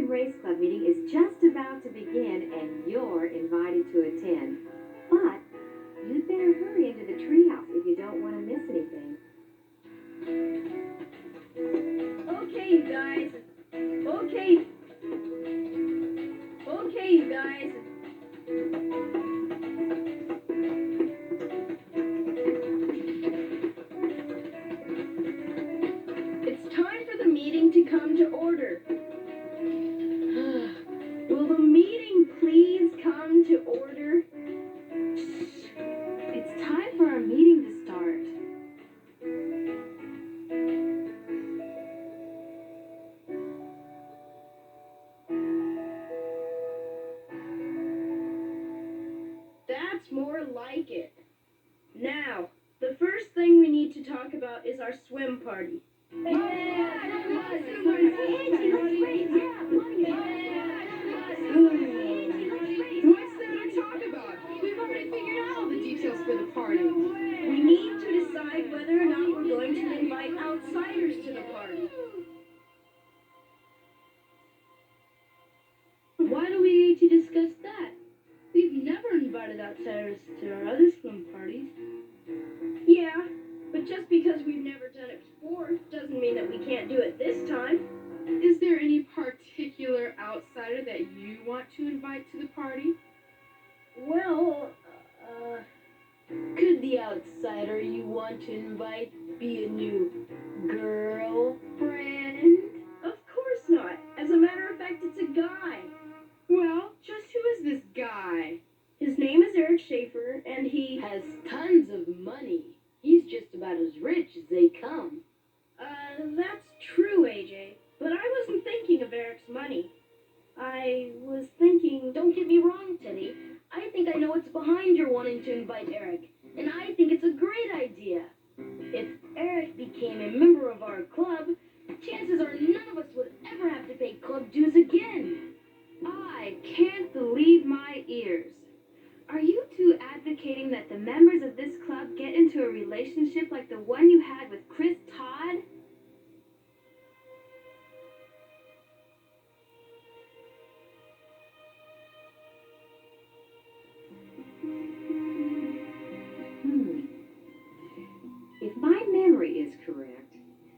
Spring Race Club meeting is just about to begin and you're invited to attend. But you'd better hurry into the treehouse if you don't want to miss anything. Okay, you guys. Okay. Okay, you guys. It's time for the meeting to come to order. Will the meeting please come to order? It's time for our meeting to start. That's more like it. Now, the first thing we need to talk about is our swim party. What's there to talk about? We've already figured out all the details for the party. We need to decide whether or not we're going to invite outsiders to the party. Why do we need to discuss that? We've never invited outsiders to our other swim parties. Yeah, but just because we've never done it before doesn't mean that we can't do it this time. Is there any particular outsider that you want to invite to the party? Well, Could the outsider you want to invite be a new girlfriend? of course not. As a matter of fact, it's a guy. Well, just who is this guy? His name is Eric Schaefer, and he Has tons of money. He's just about as rich as they come. That's true, AJ. But I wasn't thinking of Eric's money. I was thinking... Don't get me wrong, Teddy. I think I know what's behind your wanting to invite Eric, and I think it's a great idea. If Eric became a member of our club, chances are none of us would ever have to pay club dues again. I can't believe my ears. Are you two advocating that the members of this club get into a relationship like the one you had with Chris Todd? If my memory is correct,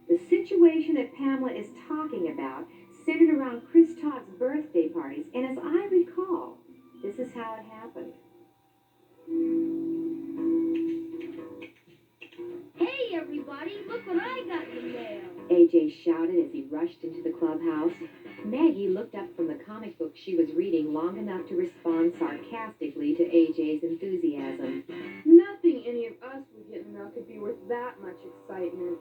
the situation that Pamela is talking about centered around Chris Todd's birthday parties, and as I recall, this is how it happened. Hey, everybody, look what I got in the mail. AJ shouted as he rushed into the clubhouse. Maggie looked up from the comic book she was reading long enough to respond sarcastically to AJ's enthusiasm. Nothing any of us would get in the mail could be worth that much excitement.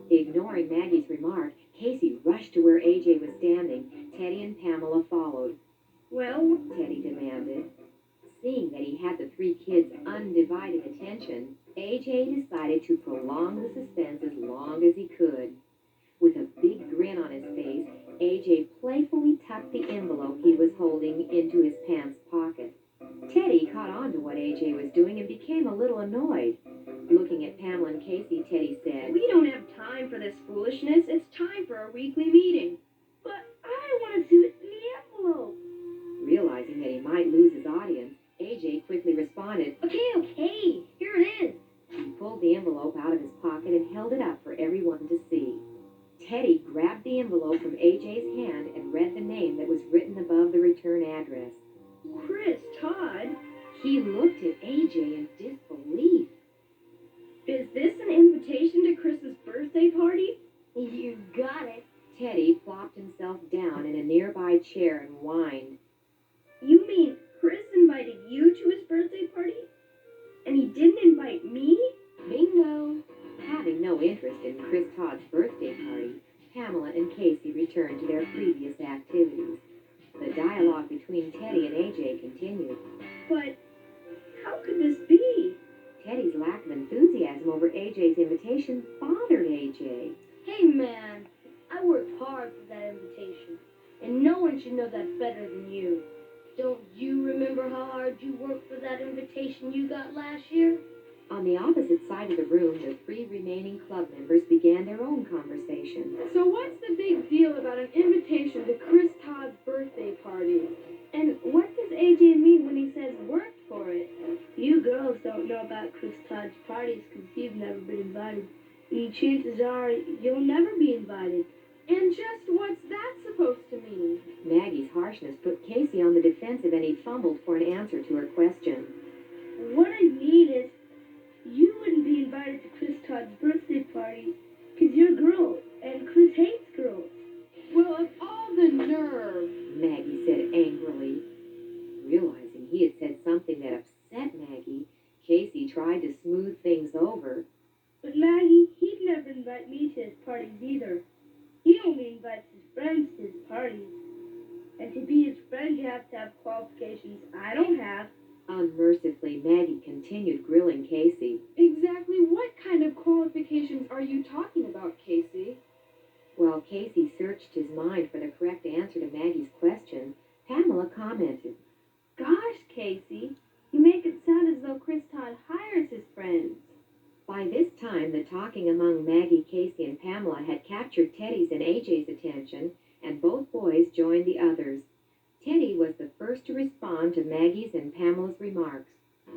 Ignoring Maggie's remark, Casey rushed to where AJ was standing. Teddy and Pamela followed. Well, Teddy demanded. Seeing that he had the three kids' undivided attention, AJ decided to prolong the suspense as long as he could. With a big grin on his face, AJ playfully tucked the envelope he was holding into his pants pocket. Teddy caught on to what AJ was doing and became a little annoyed. Looking at Pamela and Casey, Teddy said, we don't have time for this foolishness. It's time for our weekly meeting. But I want to do it in the envelope. Realizing that he might lose his audience, AJ quickly responded, Okay, here it is. He pulled the envelope out of his pocket and held it up for everyone to see. Teddy grabbed the envelope from AJ's hand and read the name that was written above the return address. Chris Todd? He looked at AJ in disbelief. Is this an invitation to Chris's birthday party? You got it. Teddy plopped himself down in a nearby chair and whined. You mean Chris invited you to his birthday party? And he didn't invite me? Bingo! Having no interest in Chris Todd's birthday party, Pamela and Casey returned to their previous activities. The dialogue between Teddy and AJ continued. But how could this be? Teddy's lack of enthusiasm over AJ's invitation bothered AJ. Hey, man, I worked hard for that invitation, and no one should know that better than you. Don't you remember how hard you worked for that invitation you got last year? On the opposite side of the room, the three remaining club members began their own conversation. So what's the big deal about an invitation to Chris Todd's birthday harshness put Casey on the defensive, and he fumbled for an answer to her question. What I mean is, you wouldn't be invited to Chris Todd's birthday party because you're a girl, and Chris hates girls. Well, of all the nerve. Maggie said angrily. Realizing he had said something that upset Maggie, Casey tried to smooth things over. But Maggie, he'd never invite me to his parties either. He only invites his friends to his parties. And to be his friend, you have to have qualifications I don't have. Unmercifully, Maggie continued grilling Casey. Exactly what kind of qualifications are you talking about, Casey? While Casey searched his mind for the correct answer to Maggie's question, Pamela commented. Gosh, Casey, you make it sound as though Chris Todd hires his friends. By this time, the talking among Maggie, Casey, and Pamela had captured Teddy's and AJ's attention, and both boys joined the others. Teddy was the first to respond to Maggie's and Pamela's remarks.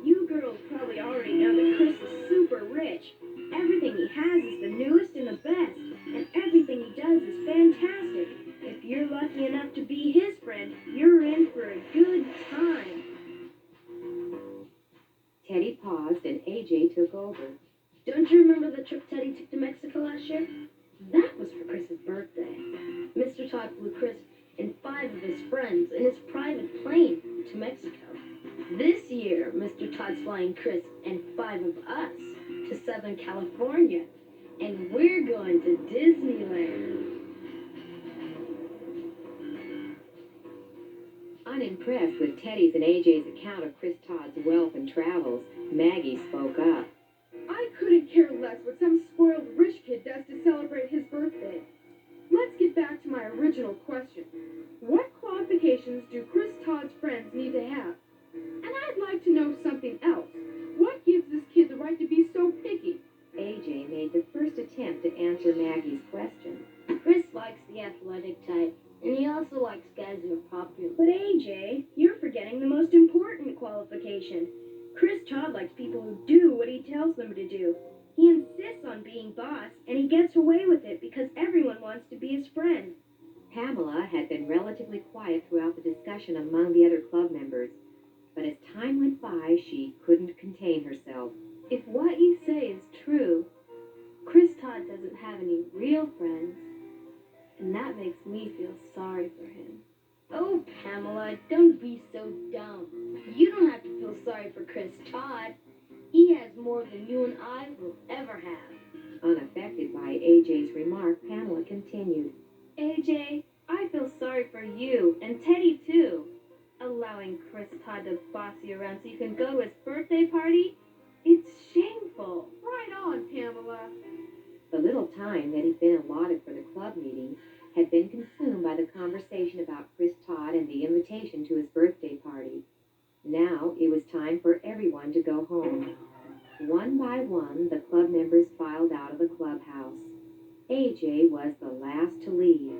You girls probably already know that Chris is super rich. Everything he has is the newest and the best, and everything he does is fantastic. If you're lucky enough to be his friend, you're in for a good time. Teddy paused, and AJ took over. Don't you remember the trip Teddy took to Mexico last year? That was for Chris's birthday. Mr. Todd flew Chris and 5 of his friends in his private plane to Mexico. This year, Mr. Todd's flying Chris and 5 of us to Southern California, and we're going to Disneyland. Unimpressed with Teddy's and AJ's account of Chris Todd's wealth and travels, Maggie spoke up. I couldn't care less what some spoiled rich kid does to celebrate his birthday. Let's get back to my original question. What qualifications do Chris Todd's friends need to have? And I'd like to know something else. What gives this kid the right to be so picky? AJ made the first attempt to answer Maggie's question. Chris likes the athletic type, and he also likes guys who are popular. But AJ, you're forgetting the most important qualification. Chris Todd likes people who do what he tells them to do. He insists on being boss, and he gets away with it because everyone wants to be his friend. Pamela had been relatively quiet throughout the discussion among the other club members, but as time went by, she couldn't contain herself. If what you say is true, Chris Todd doesn't have any real friends, and that makes me feel sorry for him. Oh, Pamela, don't be so dumb. You don't have to feel sorry for Chris Todd. He has more than you and I will ever have. Unaffected by AJ's remark, Pamela continued. AJ, I feel sorry for you, and Teddy too. Allowing Chris Todd to boss you around so you can go to his birthday party? It's shameful. Right on, Pamela. The little time that had been allotted for the club meeting had been consumed by the conversation about Chris Todd and the invitation to his birthday party. Now it was time for everyone to go home. One by one, the club members filed out of the clubhouse. AJ was the last to leave.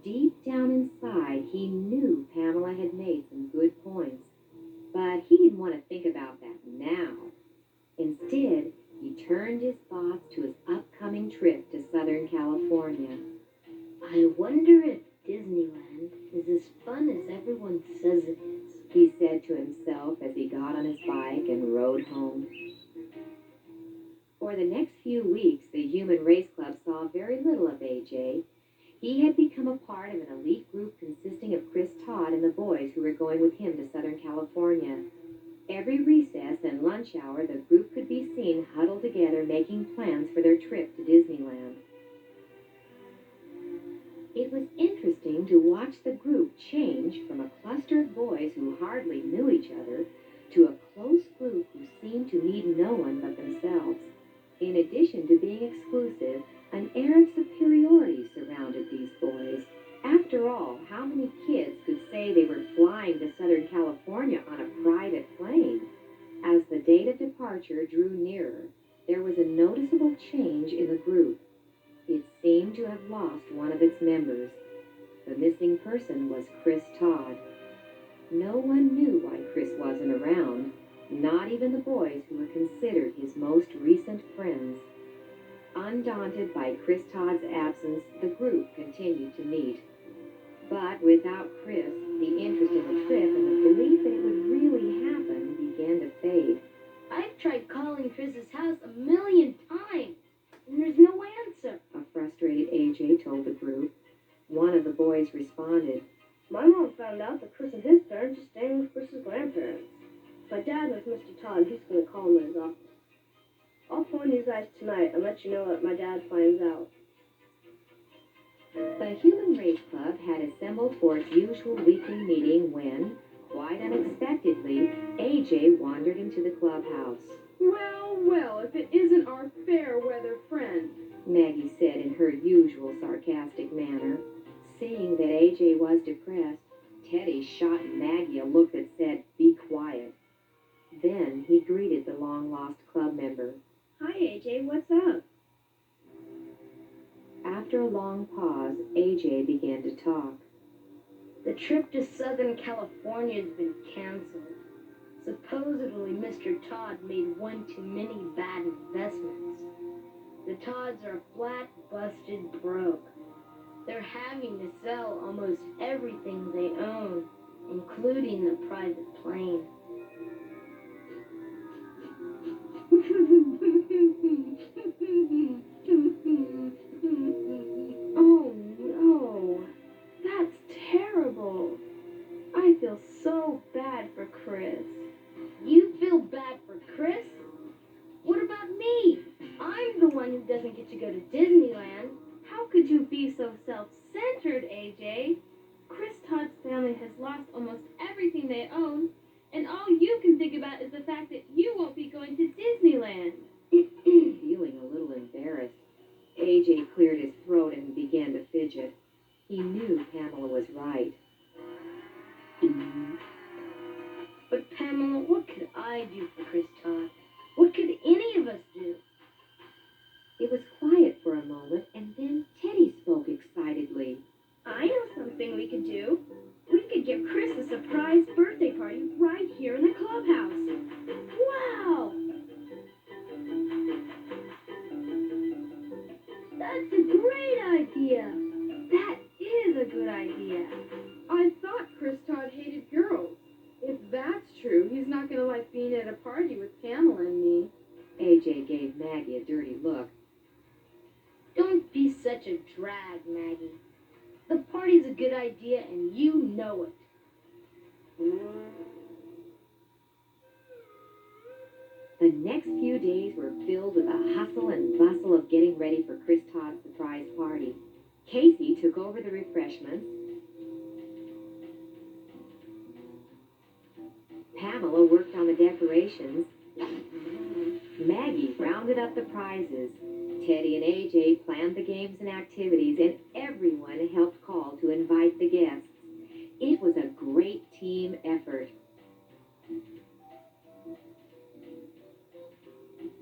Deep down inside, he knew Pamela had made some good points, but he didn't want to think about that now. Instead, he turned his thoughts to his upcoming trip to Southern California. I wonder if Disneyland is as fun as everyone says it is, He said to himself as he got on his bike and rode home. For the next few weeks, the Human Race Club saw very little of AJ. He had become a part of an elite group consisting of Chris Todd and the boys who were going with him to Southern California. Every recess and lunch hour, the group could be seen huddled together making plans for their trip to Disneyland. It was interesting to watch the group change from a cluster of boys who hardly knew each other to a close group who seemed to need no one but themselves. In addition to being exclusive, an air of superiority surrounded these boys. After all, how many kids could say they were flying to Southern California on a private plane? As the date of departure drew nearer, there was a noticeable change in the group. It seemed to have lost one of its members. The missing person was Chris Todd. No one knew why Chris wasn't around, not even the boys who were considered his most recent friends. Undaunted by Chris Todd's absence, the group continued to meet. But without Chris, the interest in the trip and the belief that it would really happen began to fade. I've tried calling Chris's house 1,000,000 times, and there's no answer. A frustrated AJ told the group. One of the boys responded, My mom found out that Chris and his parents are staying with Chris's grandparents. My dad knows Mr. Todd, he's going to call him in his office. I'll phone you guys tonight and let you know what my dad finds out. The Human Race Club had assembled for its usual weekly meeting when, quite unexpectedly, AJ wandered into the clubhouse. Well, well, if it isn't our fair weather friend. Maggie said in her usual sarcastic manner. Seeing that AJ was depressed, Teddy shot Maggie a look that said, "Be quiet." Then he greeted the long-lost club member. Hi, AJ, what's up? After a long pause, AJ began to talk. The trip to Southern California has been canceled. Supposedly, Mr. Todd made one too many bad investments. The Todds are flat busted broke. They're having to sell almost everything they own, including the private plane. Oh no, that's terrible. I feel so bad for Chris. You feel bad for Chris? What about me? I'm the one who doesn't get to go to Disneyland. How could you be so self-centered, AJ? Chris Todd's family has lost almost everything they own, and all you can think about is the fact that you won't be going to Disneyland. Feeling a little embarrassed, AJ cleared his throat and began to fidget. He knew Pamela was right. But Pamela, what could I do for Chris Todd? What could any of us do? It was quiet for a moment, and then Teddy spoke excitedly. I know something we could do. We could give Chris a surprise birthday party right here in the clubhouse. Wow! That's a great idea! That is a good idea. I thought Chris Todd hated girls. If that's true, he's not going to like being at a party with Pamela and me. AJ gave Maggie a dirty look. Don't be such a drag, Maggie. The party's a good idea, and you know it. The next few days were filled with the hustle and bustle of getting ready for Chris Todd's surprise party. Casey took over the refreshments. Pamela worked on the decorations. Maggie rounded up the prizes. Teddy and AJ planned the games and activities, and everyone helped call to invite the guests. It was a great team effort.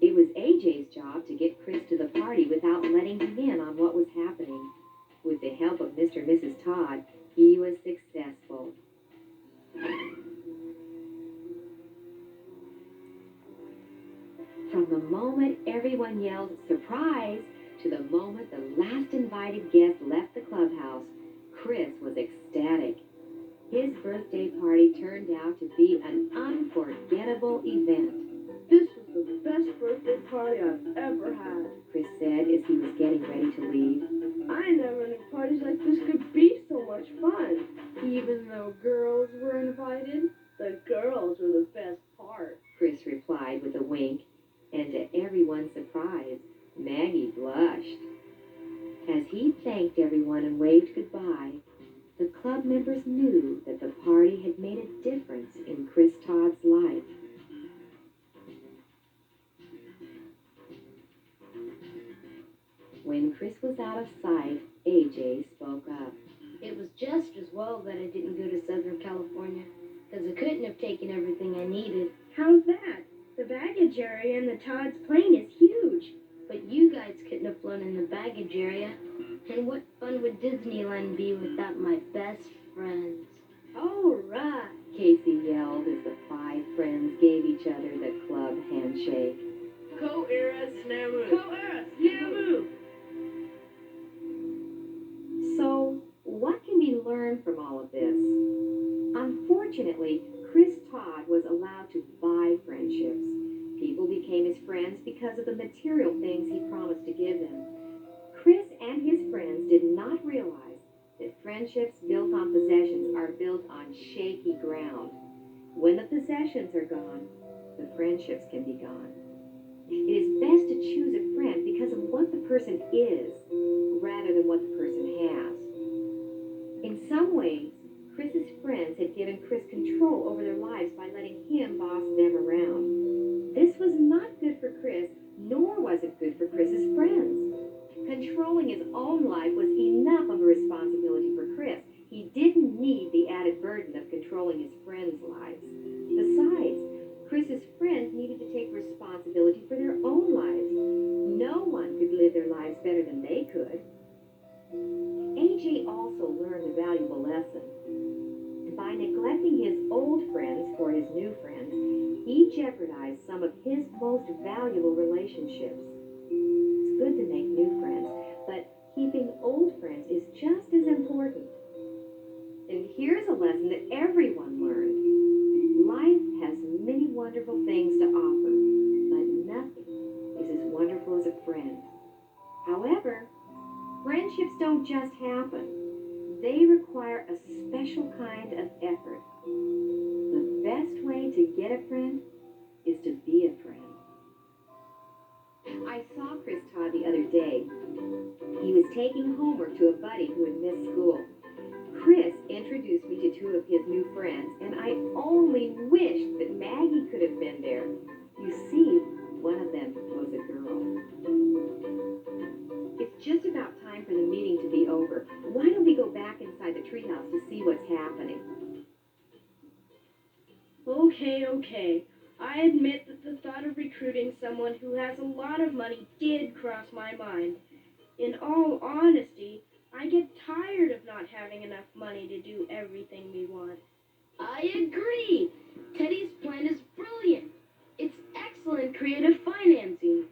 It was AJ's job to get Chris to the party without letting him in on what was happening. With the help of Mr. and Mrs. Todd, he was successful. From the moment everyone yelled, "Surprise!" to the moment the last invited guest left the clubhouse, Chris was ecstatic. His birthday party turned out to be an unforgettable event. This was the best birthday party I've ever had. Chris said as he was getting ready to leave. I never knew parties like this could be so much fun. Even though girls were invited. The girls were the best part. Chris replied with a wink, and to everyone's surprise, Maggie blushed. As he thanked everyone and waved goodbye, the club members knew that the party had made a difference in Chris Todd's life. When Chris was out of sight, AJ spoke up. It was just as well that I didn't go to Southern California, because I couldn't have taken everything I needed. How's that? The baggage area in the Todd's plane is huge. But you guys couldn't have flown in the baggage area. And what fun would Disneyland be without my best friends? All right. Casey yelled as the five friends gave each other the club handshake. Ko-Era Snamu. Ko-Era Snamu. So, what can we learn learn from all of this. Unfortunately, Chris Todd was allowed to buy friendships. People became his friends because of the material things he promised to give them. Chris and his friends did not realize that friendships built on possessions are built on shaky ground. When the possessions are gone, the friendships can be gone. It is best to choose a friend because of what the person is, rather than what the person has. In some ways, Chris's friends had given Chris control over their lives by letting him boss them around. This was not good for Chris, nor was it good for Chris's friends. Controlling his own life was enough of a responsibility for Chris. He didn't need the added burden of controlling his friends' lives. Besides, Chris's friends needed to take responsibility for their own lives. No one could live their lives better than they could. AJ also learned a valuable lesson. By neglecting his old friends for his new friends, he jeopardized some of his most valuable relationships. It's good to make new friends, but keeping old friends is just as important. And here's a lesson that everyone learned. Life has many wonderful things to offer, but nothing is as wonderful as a friend. However, friendships don't just happen. They require a special kind of effort. The best way to get a friend is to be a friend. I saw Chris Todd the other day. He was taking homework to a buddy who had missed school. Chris introduced me to two of his new friends, and I only wished that Maggie could have been there. You see, one of them was a girl. It's just about time for the meeting to be over. Why don't we go back inside the treehouse to see what's happening? Okay. I admit that the thought of recruiting someone who has a lot of money did cross my mind. In all honesty, I get tired of not having enough money to do everything we want. I agree. Teddy's plan is brilliant. It's excellent creative financing.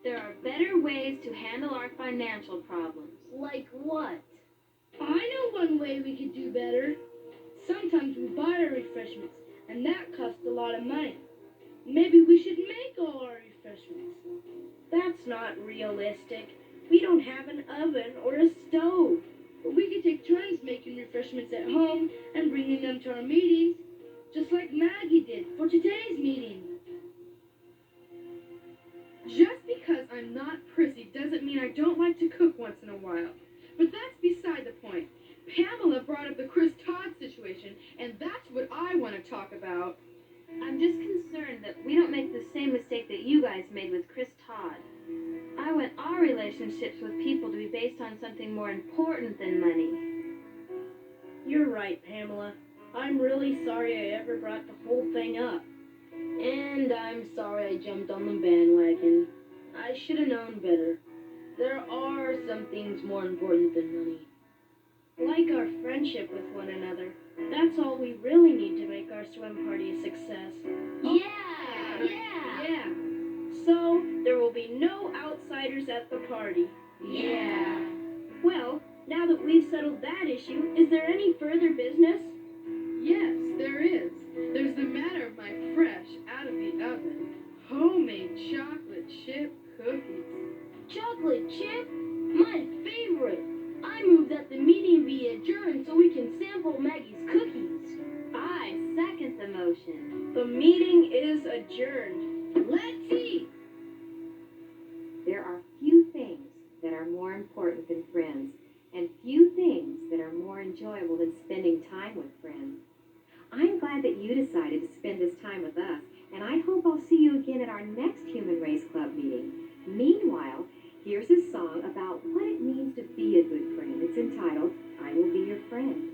There are better ways to handle our financial problems. Like what? I know one way we could do better. Sometimes we buy our refreshments, and that costs a lot of money. Maybe we should make all our refreshments. That's not realistic. We don't have an oven or a stove. But we could take turns making refreshments at home and bringing them to our meetings, just like Maggie did for today's meeting. Just because I'm not prissy doesn't mean I don't like to cook once in a while. But that's beside the point. Pamela brought up the Chris Todd situation, and that's what I want to talk about. I'm just concerned that we don't make the same mistake that you guys made with Chris Todd. I want our relationships with people to be based on something more important than money. You're right, Pamela. I'm really sorry I ever brought the whole thing up. And I'm sorry I jumped on the bandwagon. I should have known better. There are some things more important than money. Like our friendship with one another. That's all we really need to make our swim party a success. Yeah! So, there will be no outsiders at the party. Yeah! Well, now that we've settled that issue, is there any further business? Yes, there is. There's the matter of my fresh, out of the oven, homemade chocolate chip cookies. Chocolate chip? My favorite! I move that the meeting be adjourned so we can sample Maggie's cookies. I second the motion. The meeting is adjourned. Let's eat! There are few things that are more important than friends, and few things that are more enjoyable than spending time with friends. I'm glad that you decided to spend this time with us, and I hope I'll see you again at our next Human Race Club meeting. Meanwhile, here's a song about what it means to be a good friend. It's entitled, I Will Be Your Friend.